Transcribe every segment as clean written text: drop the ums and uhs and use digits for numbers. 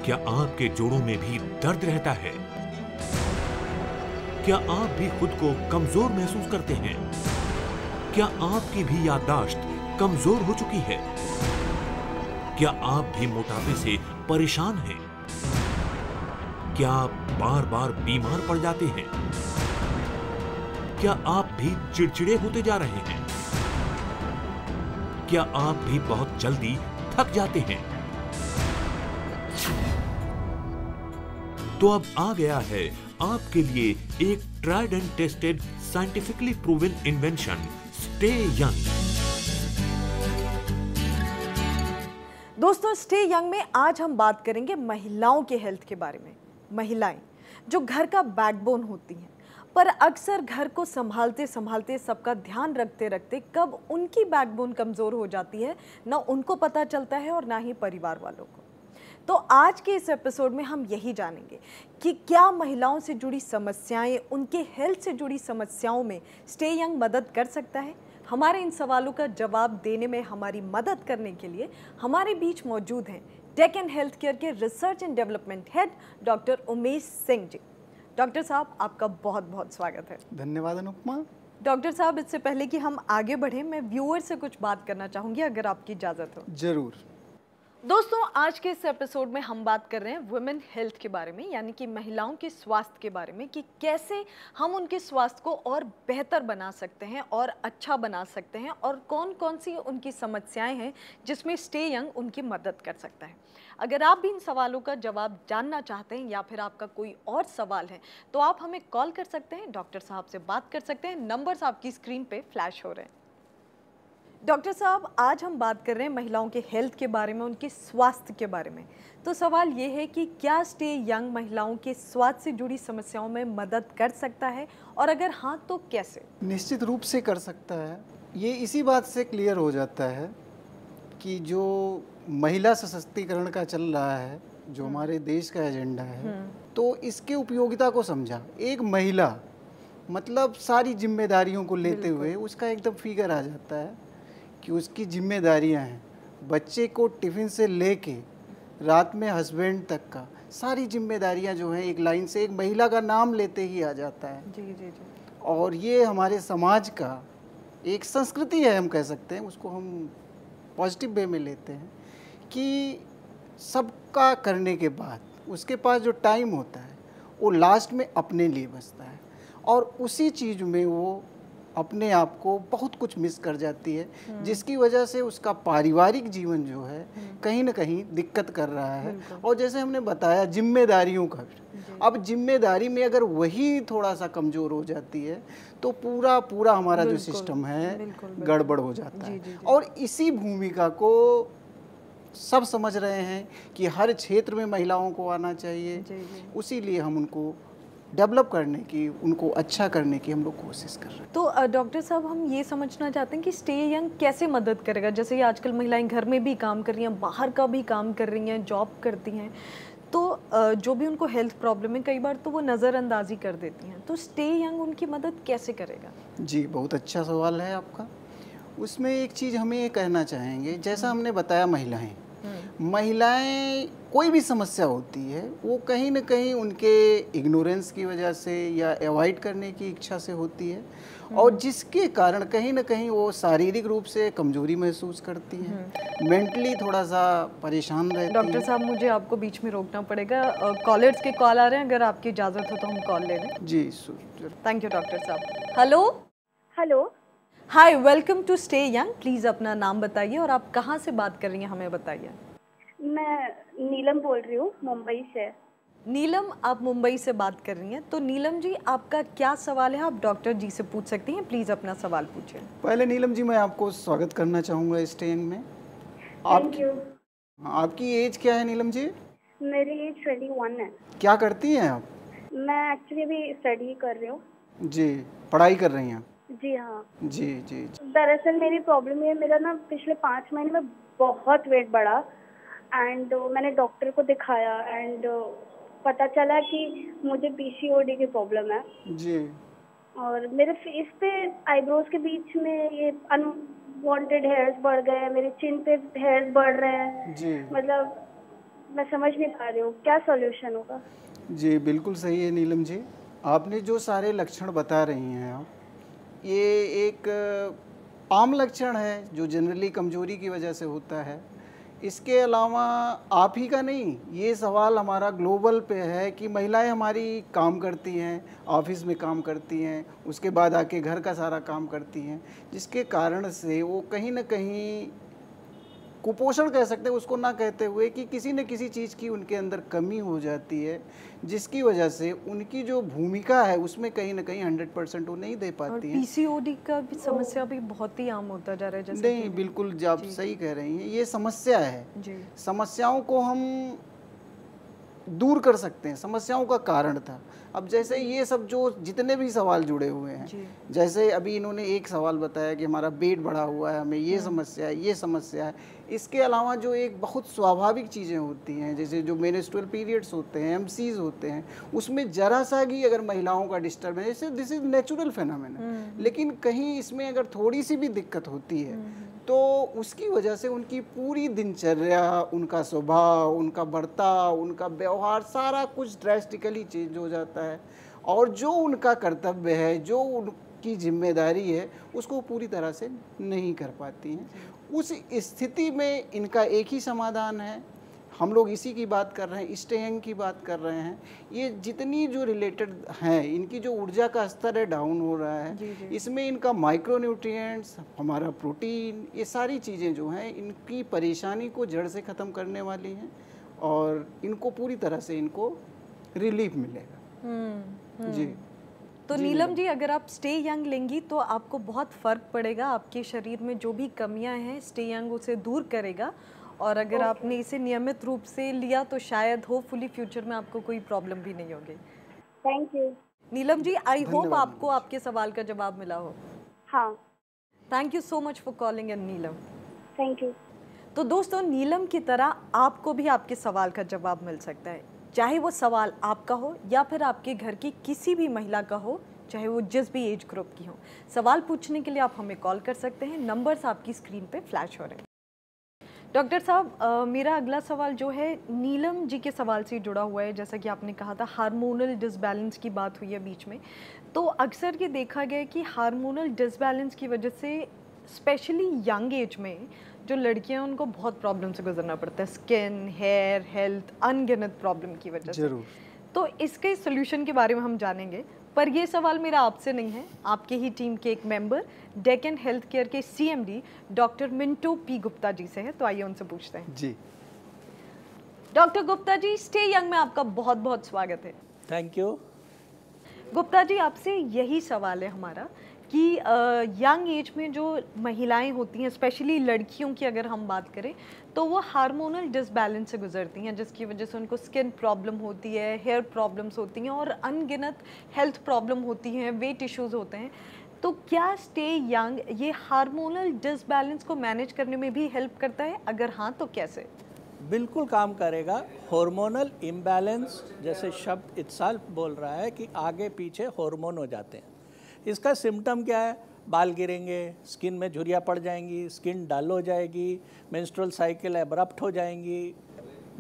क्या आपके जोड़ों में भी दर्द रहता है? क्या आप भी खुद को कमजोर महसूस करते हैं? क्या आपकी भी याददाश्त कमजोर हो चुकी है? क्या आप भी मोटापे से परेशान हैं? क्या आप बार बार बीमार पड़ जाते हैं? क्या आप भी चिड़चिड़े होते जा रहे हैं? क्या आप भी बहुत जल्दी थक जाते हैं? तो अब आ गया है आपके लिए एक tried and tested scientifically proven invention, stay young. दोस्तों, स्टे यंग में आज हम बात करेंगे महिलाओं के हेल्थ के बारे में। महिलाएं जो घर का बैकबोन होती हैं, पर अक्सर घर को संभालते संभालते, सबका ध्यान रखते रखते कब उनकी बैकबोन कमज़ोर हो जाती है, ना उनको पता चलता है और ना ही परिवार वालों को। तो आज के इस एपिसोड में हम यही जानेंगे कि क्या महिलाओं से जुड़ी समस्याएं, उनके हेल्थ से जुड़ी समस्याओं में स्टे यंग मदद कर सकता है। हमारे इन सवालों का जवाब देने में हमारी मदद करने के लिए हमारे बीच मौजूद हैं टेक एंड हेल्थ केयर के research and development head doctor Umesh Singh ji. Doctor साहब, आपका बहुत बहुत स्वागत है। धन्यवाद अनुपमा। डॉक्टर साहब, इससे पहले कि हम आगे बढ़ें, मैं व्यूअर से कुछ बात करना चाहूँगी, अगर आपकी इजाज़त हो। जरूर। दोस्तों, आज के इस एपिसोड में हम बात कर रहे हैं वुमेन हेल्थ के बारे में, यानी कि महिलाओं के स्वास्थ्य के बारे में, कि कैसे हम उनके स्वास्थ्य को और बेहतर बना सकते हैं और अच्छा बना सकते हैं, और कौन कौन सी उनकी समस्याएं हैं जिसमें स्टे यंग उनकी मदद कर सकता है। अगर आप भी इन सवालों का जवाब जानना चाहते हैं या फिर आपका कोई और सवाल है, तो आप हमें कॉल कर सकते हैं, डॉक्टर साहब से बात कर सकते हैं। नंबर्स आपकी स्क्रीन पे फ्लैश हो रहे हैं। डॉक्टर साहब, आज हम बात कर रहे हैं महिलाओं के हेल्थ के बारे में, उनके स्वास्थ्य के बारे में। तो सवाल ये है कि क्या स्टे यंग महिलाओं के स्वास्थ्य से जुड़ी समस्याओं में मदद कर सकता है, और अगर हाँ तो कैसे? निश्चित रूप से कर सकता है। ये इसी बात से क्लियर हो जाता है कि जो महिला सशक्तिकरण का चल रहा है, जो हमारे देश का एजेंडा है, तो इसके उपयोगिता को समझा। एक महिला मतलब सारी जिम्मेदारियों को लेते हुए उसका एकदम फिगर आ जाता है कि उसकी जिम्मेदारियां हैं बच्चे को टिफ़िन से लेके रात में हस्बैंड तक का, सारी जिम्मेदारियां जो हैं एक लाइन से एक महिला का नाम लेते ही आ जाता है। जी जी जी। और ये हमारे समाज का एक संस्कृति है, हम कह सकते हैं, उसको हम पॉजिटिव वे में लेते हैं कि सबका करने के बाद उसके पास जो टाइम होता है वो लास्ट में अपने लिए बचता है, और उसी चीज़ में वो अपने आप को बहुत कुछ मिस कर जाती है, जिसकी वजह से उसका पारिवारिक जीवन जो है कहीं ना कहीं दिक्कत कर रहा है। और जैसे हमने बताया जिम्मेदारियों का, अब जिम्मेदारी में अगर वही थोड़ा सा कमज़ोर हो जाती है तो पूरा पूरा हमारा जो सिस्टम है गड़बड़ हो जाता है। और इसी भूमिका को सब समझ रहे हैं कि हर क्षेत्र में महिलाओं को आना चाहिए, उसीलिए हम उनको डेवलप करने की, उनको अच्छा करने की हम लोग कोशिश कर रहे हैं। तो डॉक्टर साहब, हम ये समझना चाहते हैं कि स्टे यंग कैसे मदद करेगा। जैसे कि आजकल महिलाएं घर में भी काम कर रही हैं, बाहर का भी काम कर रही हैं, जॉब करती हैं, तो जो भी उनको हेल्थ प्रॉब्लम है कई बार तो वो नज़रअंदाजी कर देती हैं। तो स्टे यंग उनकी मदद कैसे करेगा? जी, बहुत अच्छा सवाल है आपका। उसमें एक चीज़ हमें ये कहना चाहेंगे, जैसा हमने बताया महिलाएं कोई भी समस्या होती है वो कहीं ना कहीं उनके इग्नोरेंस की वजह से या अवॉइड करने की इच्छा से होती है, और जिसके कारण कहीं ना कहीं वो शारीरिक रूप से कमजोरी महसूस करती हैं, मेंटली थोड़ा सा परेशान रहती हैं। डॉक्टर साहब, मुझे आपको बीच में रोकना पड़ेगा, कॉलर्स के कॉल आ रहे हैं, अगर आपकी इजाज़त हो तो हम कॉल ले लें। जी थैंक यू डॉक्टर साहब। Hello hello, hi, welcome to stay young. Please अपना नाम बताइए और आप कहाँ से बात कर रही हैं, हमें बताइए। मैं नीलम बोल रही हूँ, मुंबई से। नीलम, आप मुंबई से बात कर रही हैं। तो नीलम जी, आपका क्या सवाल है, आप डॉक्टर जी से पूछ सकती हैं। प्लीज़ अपना सवाल पूछिए। पहले नीलम जी, मैं आपको स्वागत करना चाहूँगा स्टे यंग में। Thank you. आपकी एज क्या है नीलम जी? मेरी एज 21 है। क्या करती हैं आप? मैं एक्चुअली अभी स्टडी कर रही हूँ। जी, पढ़ाई कर रही हैं? जी हाँ। जी जी जी। दरअसल मेरी प्रॉब्लम ये है, मेरा ना पिछले 5 महीने में बहुत वेट बढ़ा, एंड मैंने डॉक्टर को दिखाया, एंड पता चला कि मुझे पीसीओडी की प्रॉब्लम है। जी। और मेरे फेस पे आईब्रोज के बीच में ये अनवांटेड हेयर्स बढ़ गए हैं, मेरे चिन पे हेयर्स बढ़ रहे हैं। जी। मतलब मैं समझ नहीं पा रही हूँ, क्या सॉल्यूशन होगा? जी बिल्कुल सही है नीलम जी। आपने जो सारे लक्षण बता रही हैं आप, ये एक आम लक्षण है जो जनरली कमजोरी की वजह से होता है। इसके अलावा आप ही का नहीं, ये सवाल हमारा ग्लोबल पे है कि महिलाएं हमारी काम करती हैं, ऑफिस में काम करती हैं, उसके बाद आके घर का सारा काम करती हैं, जिसके कारण से वो कहीं ना कहीं कुपोषण कह सकते हैं उसको, ना कहते हुए कि किसी न किसी चीज़ की उनके अंदर कमी हो जाती है, जिसकी वजह से उनकी जो भूमिका है उसमें कहीं ना कहीं 100% वो नहीं दे पाती हैं। पीसीओडी का भी समस्या भी बहुत ही आम होता जा रहा है जैसे नहीं, बिल्कुल आप सही कह रही हैं, ये समस्या है जी। समस्याओं को हम दूर कर सकते हैं, समस्याओं का कारण था। अब जैसे ये सब जो जितने भी सवाल जुड़े हुए हैं, जैसे अभी इन्होंने एक सवाल बताया कि हमारा पेट बढ़ा हुआ है, हमें ये समस्या है, ये समस्या है। इसके अलावा जो एक बहुत स्वाभाविक चीज़ें होती हैं, जैसे जो मेंस्ट्रुअल पीरियड्स होते हैं, एमसीज होते हैं, उसमें जरा सा भी अगर महिलाओं का डिस्टर्बेंस, जैसे दिस इज़ नेचुरल फेनोमेना, लेकिन कहीं इसमें अगर थोड़ी सी भी दिक्कत होती है तो उसकी वजह से उनकी पूरी दिनचर्या, उनका स्वभाव, उनका बर्ताव, उनका व्यवहार, सारा कुछ ड्रास्टिकली चेंज हो जाता है, और जो उनका कर्तव्य है, जो उनकी जिम्मेदारी है, उसको पूरी तरह से नहीं कर पाती हैं। उस स्थिति में इनका एक ही समाधान है, हम लोग इसी की बात कर रहे हैं, स्टे यंग की बात कर रहे हैं। ये जितनी जो रिलेटेड हैं, इनकी जो ऊर्जा का स्तर है डाउन हो रहा है, इसमें इनका माइक्रोन्यूट्रिएंट्स, हमारा प्रोटीन, ये सारी चीज़ें जो हैं इनकी परेशानी को जड़ से ख़त्म करने वाली हैं, और इनको पूरी तरह से इनको रिलीफ मिलेगा। जी तो नीलम जी, अगर आप स्टे यंग लेंगी तो आपको बहुत फ़र्क पड़ेगा, आपके शरीर में जो भी कमियां हैं स्टे यंग उसे दूर करेगा, और अगर आपने इसे नियमित रूप से लिया तो शायद होपफुली फ्यूचर में आपको कोई प्रॉब्लम भी नहीं होगी। Thank you Neelam ji, I hope आपको आपके सवाल का जवाब मिला हो। हाँ, thank you so much for calling in Neelam. Thank you. तो दोस्तों, नीलम की तरह आपको भी आपके सवाल का जवाब मिल सकता है, चाहे वो सवाल आपका हो या फिर आपके घर की किसी भी महिला का हो, चाहे वो जिस भी एज ग्रुप की हो। सवाल पूछने के लिए आप हमें कॉल कर सकते हैं, नंबर्स आपकी स्क्रीन पे फ्लैश हो रहे हैं। डॉक्टर साहब, मेरा अगला सवाल जो है नीलम जी के सवाल से जुड़ा हुआ है। जैसा कि आपने कहा था हार्मोनल डिसबैलेंस की बात हुई है बीच में, तो अक्सर ये देखा गया है कि हार्मोनल डिसबैलेंस की वजह से स्पेशली यंग एज में जो लड़कियां हैं उनको बहुत प्रॉब्लम से गुजरना पड़ता है, स्किन, हेयर, हेल्थ, अनगिनत प्रॉब्लम की वजह से। जरूर। तो इसके सोल्यूशन के बारे में हम जानेंगे, पर ये सवाल मेरा आपसे नहीं है, आपके ही टीम के एक मेंबर डेकन हेल्थ केयर के CMD doctor Minto P Gupta ji से है। तो आइए उनसे पूछते हैं। जी doctor Gupta ji, stay young में आपका बहुत बहुत स्वागत है। Thank you. गुप्ता जी, आपसे यही सवाल है हमारा कि यंग एज में जो महिलाएं होती हैं, स्पेशली लड़कियों की अगर हम बात करें, तो वो हार्मोनल डिसबैलेंस से गुजरती हैं, जिसकी वजह से उनको स्किन प्रॉब्लम होती है, हेयर प्रॉब्लम्स होती हैं और अनगिनत हेल्थ प्रॉब्लम होती हैं, वेट इश्यूज होते हैं। तो क्या स्टे यंग ये हार्मोनल डिसबैलेंस को मैनेज करने में भी हेल्प करता है? अगर हाँ तो कैसे? बिल्कुल काम करेगा। हार्मोनल इम्बैलेंस, जैसे शब्द इत्साल्फ बोल रहा है कि आगे पीछे हार्मोन हो जाते हैं। इसका सिम्टम क्या है? बाल गिरेंगे, स्किन में झुर्रियाँ पड़ जाएंगी, स्किन डल हो जाएगी, मेंस्ट्रुअल साइकिल एब्रप्ट हो जाएंगी,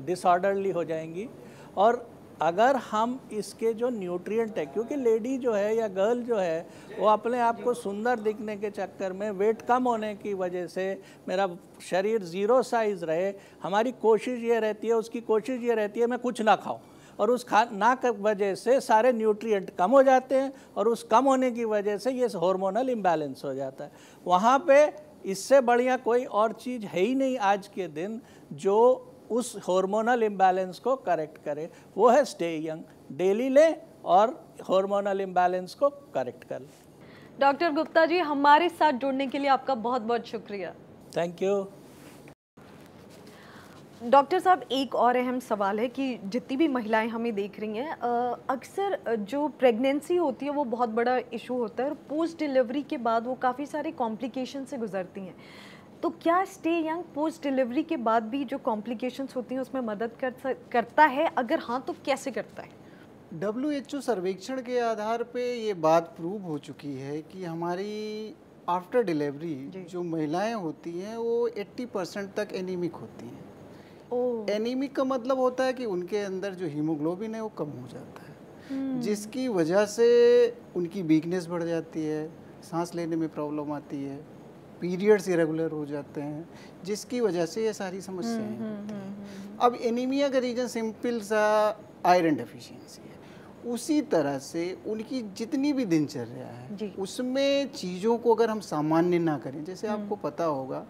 डिसऑर्डरली हो जाएंगी। और अगर हम इसके जो न्यूट्रिएंट है, क्योंकि लेडी जो है या गर्ल जो है वो अपने आप को सुंदर दिखने के चक्कर में, वेट कम होने की वजह से मेरा शरीर ज़ीरो साइज़ रहे, हमारी कोशिश ये रहती है, उसकी कोशिश ये रहती है मैं कुछ ना खाऊं, और उस ना की वजह से सारे न्यूट्रिएंट कम हो जाते हैं, और उस कम होने की वजह से ये हार्मोनल इम्बैलेंस हो जाता है। वहाँ पे इससे बढ़िया कोई और चीज़ है ही नहीं आज के दिन जो उस हार्मोनल इम्बैलेंस को करेक्ट करे, वो है स्टे यंग। डेली लें और हार्मोनल इम्बैलेंस को करेक्ट कर लें। डॉक्टर गुप्ता जी, हमारे साथ जुड़ने के लिए आपका बहुत बहुत शुक्रिया। Thank you. डॉक्टर साहब, एक और अहम सवाल है कि जितनी भी महिलाएं हमें देख रही हैं, अक्सर जो प्रेगनेंसी होती है वो बहुत बड़ा इशू होता है, और पोस्ट डिलीवरी के बाद वो काफ़ी सारे कॉम्प्लिकेशन से गुजरती हैं। तो क्या स्टे यंग पोस्ट डिलीवरी के बाद भी जो कॉम्प्लिकेशंस होती हैं उसमें मदद करता है? अगर हाँ तो कैसे करता है? WHO सर्वेक्षण के आधार पे ये बात प्रूव हो चुकी है कि हमारी आफ्टर डिलीवरी जो महिलाएं होती हैं वो 80% तक एनीमिक होती हैं। एनीमिक का मतलब होता है कि उनके अंदर जो हीमोग्लोबिन है वो कम हो जाता है, जिसकी वजह से उनकी वीकनेस बढ़ जाती है, सांस लेने में प्रॉब्लम आती है, पीरियड्स इरेगुलर हो जाते हैं, जिसकी वजह से ये सारी समस्याएं होती हैं। अब एनीमिया का रीजन सिंपल सा आयरन डेफिशिएंसी है। उसी तरह से उनकी जितनी भी दिनचर्या है उसमें चीज़ों को अगर हम सामान्य ना करें, जैसे आपको पता होगा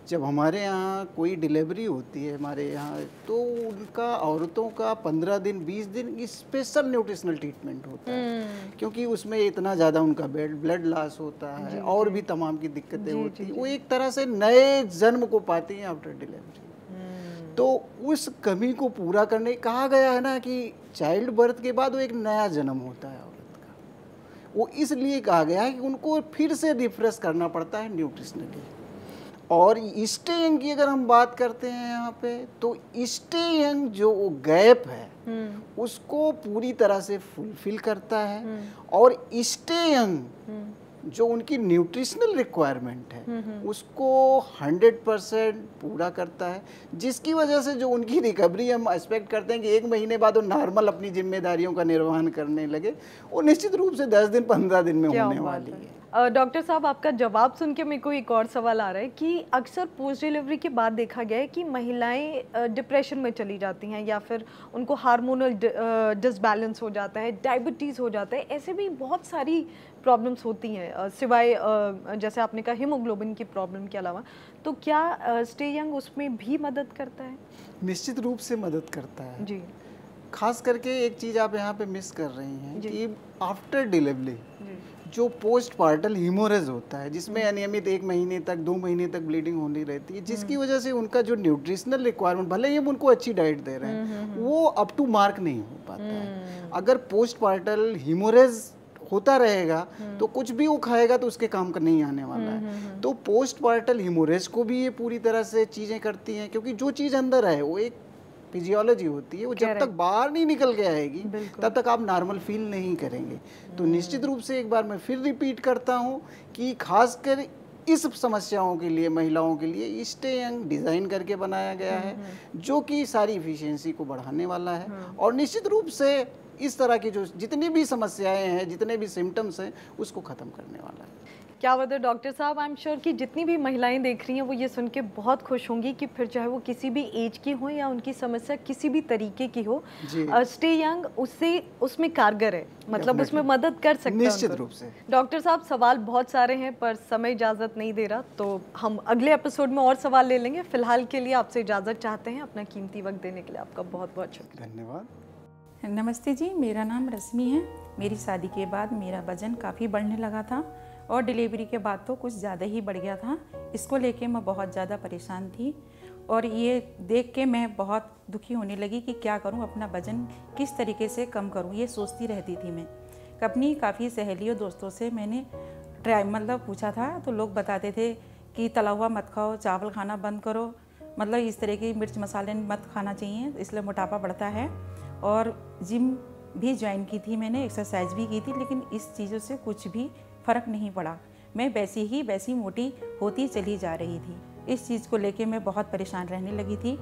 जब हमारे यहाँ कोई डिलीवरी होती है हमारे यहाँ, तो उनका औरतों का 15 दिन 20 दिन स्पेशल न्यूट्रिशनल ट्रीटमेंट होता है, क्योंकि उसमें इतना ज़्यादा उनका ब्लड लॉस होता है और भी तमाम की दिक्कतें होती हैं। वो एक तरह से नए जन्म को पाती हैं आफ्टर डिलीवरी। तो उस कमी को पूरा करने कहा गया है ना कि चाइल्ड बर्थ के बाद वो एक नया जन्म होता है औरत का, वो इसलिए कहा गया है कि उनको फिर से रिफ्रेश करना पड़ता है न्यूट्रिशनली। और स्टे यंग की अगर हम बात करते हैं यहाँ पे, तो स्टे यंग जो गैप है उसको पूरी तरह से फुलफिल करता है, और स्टे यंग जो उनकी न्यूट्रिशनल रिक्वायरमेंट है उसको 100% पूरा करता है, जिसकी वजह से जो उनकी रिकवरी हम एक्सपेक्ट करते हैं कि 1 महीने बाद वो नॉर्मल अपनी जिम्मेदारियों का निर्वहन करने लगे, वो निश्चित रूप से 10 दिन 15 दिन में होने वाली है। डॉक्टर साहब, आपका जवाब सुन के मेरे को एक और सवाल आ रहा है कि अक्सर पोस्ट डिलीवरी के बाद देखा गया है कि महिलाएं डिप्रेशन में चली जाती हैं, या फिर उनको हार्मोनल डिसबैलेंस हो जाता है, डायबिटीज़ हो जाता है, ऐसे भी बहुत सारी प्रॉब्लम्स होती हैं सिवाय जैसे आपने कहा हीमोग्लोबिन की प्रॉब्लम के अलावा। तो क्या स्टे यंग उसमें भी मदद करता है? निश्चित रूप से मदद करता है जी। खास करके एक चीज़ आप यहाँ पे मिस कर रही हैं कि आफ्टर डिलीवरी जो पोस्ट पार्टल हीमोरेज होता है, जिसमें अनियमित 1 महीने तक 2 महीने तक ब्लीडिंग होनी रहती है, जिसकी वजह से उनका जो न्यूट्रिशनल रिक्वायरमेंट, भले ही हम उनको अच्छी डाइट दे रहे हैं, वो अप टू मार्क नहीं हो पाता है। अगर पोस्ट पार्टल हीमोरेज होता रहेगा तो कुछ भी वो खाएगा तो उसके काम का नहीं आने वाला है। तो पोस्ट पार्टल हीमोरेज को भी ये पूरी तरह से चीज़ें करती हैं, क्योंकि जो चीज़ अंदर है वो एक फिजियोलॉजी होती है, वो जब तक बाहर नहीं निकल के आएगी तब तक आप नॉर्मल फील नहीं करेंगे। तो निश्चित रूप से एक बार मैं फिर रिपीट करता हूँ कि खासकर इस समस्याओं के लिए, महिलाओं के लिए स्टे यंग डिज़ाइन करके बनाया गया है, जो कि सारी इफिशियंसी को बढ़ाने वाला है, और निश्चित रूप से इस तरह की जो जितनी भी समस्याएं हैं, जितने भी सिम्टम्स हैं, उसको ख़त्म करने वाला है। क्या बात है डॉक्टर साहब, आई एम श्योर कि जितनी भी महिलाएं देख रही हैं वो ये सुन के बहुत खुश होंगी कि फिर चाहे वो किसी भी एज की हो या उनकी समस्या किसी भी तरीके की हो, स्टे यंग उसमें कारगर है, मतलब उसमें मदद कर सकते हैं निश्चित रूप से। डॉक्टर साहब, सवाल बहुत सारे हैं पर समय इजाज़त नहीं दे रहा, तो हम अगले एपिसोड में और सवाल ले लेंगे। फिलहाल के लिए आपसे इजाज़त चाहते हैं। अपना कीमती वक्त देने के लिए आपका बहुत बहुत शुक्रिया। धन्यवाद। नमस्ते जी, मेरा नाम रश्मि है। मेरी शादी के बाद मेरा वज़न काफ़ी बढ़ने लगा था और डिलीवरी के बाद तो कुछ ज़्यादा ही बढ़ गया था। इसको लेके मैं बहुत ज़्यादा परेशान थी और ये देख के मैं बहुत दुखी होने लगी कि क्या करूं, अपना वज़न किस तरीके से कम करूं, ये सोचती रहती थी मैं। अपनी काफ़ी सहेलियों दोस्तों से मैंने पूछा था, तो लोग बताते थे कि तला हुआ मत खाओ, चावल खाना बंद करो, मतलब इस तरह की मिर्च मसाले मत खाना चाहिए, इसलिए मोटापा बढ़ता है। और जिम भी ज्वाइन की थी मैंने, एक्सरसाइज भी की थी, लेकिन इस चीज़ों से कुछ भी फ़र्क नहीं पड़ा। मैं वैसी मोटी होती चली जा रही थी। इस चीज़ को लेके मैं बहुत परेशान रहने लगी थी।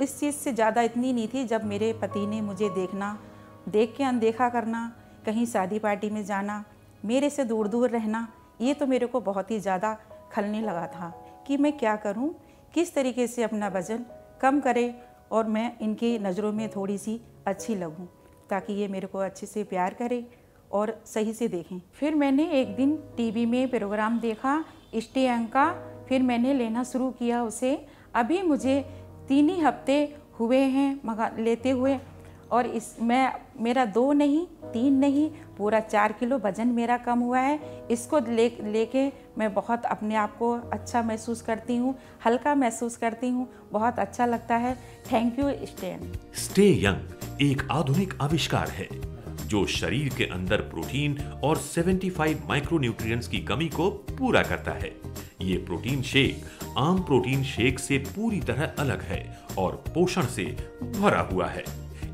इस चीज़ से ज़्यादा इतनी नहीं थी जब मेरे पति ने मुझे देख के अनदेखा करना, कहीं शादी पार्टी में जाना, मेरे से दूर दूर रहना, ये तो मेरे को बहुत ही ज़्यादा खलने लगा था कि मैं क्या करूं, किस तरीके से अपना वज़न कम करे और मैं इनकी नज़रों में थोड़ी सी अच्छी लगूं, ताकि ये मेरे को अच्छे से प्यार करे और सही से देखें। फिर मैंने एक दिन टीवी में प्रोग्राम देखा स्टे यंग का, फिर मैंने लेना शुरू किया उसे। अभी मुझे 3 ही हफ्ते हुए हैं लेते हुए, और मेरा 2 नहीं 3 नहीं पूरा 4 किलो वज़न मेरा कम हुआ है। इसको लेके मैं बहुत अपने आप को अच्छा महसूस करती हूँ, हल्का महसूस करती हूँ, बहुत अच्छा लगता है। Thank you stay young. Stay young एक आधुनिक आविष्कार है जो शरीर के अंदर प्रोटीन और 75 माइक्रोन्यूट्रिएंट्स की कमी को पूरा करता है। ये प्रोटीन शेक आम प्रोटीन शेक से पूरी तरह अलग है और पोषण से भरा हुआ है।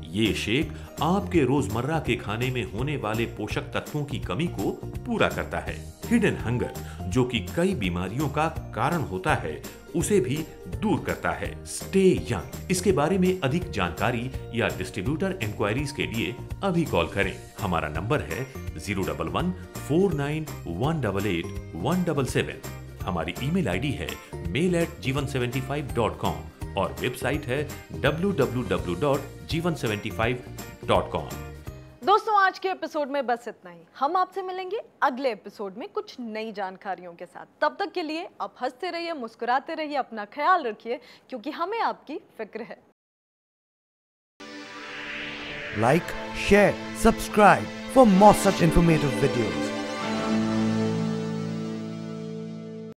ये शेक आपके रोजमर्रा के खाने में होने वाले पोषक तत्वों की कमी को पूरा करता है। हिडन हंगर, जो कि कई बीमारियों का कारण होता है, उसे भी दूर करता है। स्टे यंग, इसके बारे में अधिक जानकारी या डिस्ट्रीब्यूटर इंक्वायरीज के लिए अभी कॉल करें। हमारा नंबर है 011-49-188-177। हमारी ईमेल आईडी है mail@jeevan75.com और वेबसाइट है www.jeevan75.com। दोस्तों आज के एपिसोड में बस इतना ही। हम आपसे मिलेंगे अगले एपिसोड में कुछ नई जानकारियों के साथ। तब तक के लिए आप हंसते रहिए, मुस्कुराते रहिए, अपना ख्याल रखिए, क्योंकि हमें आपकी फिक्र है। Like, share, subscribe for more such informative videos.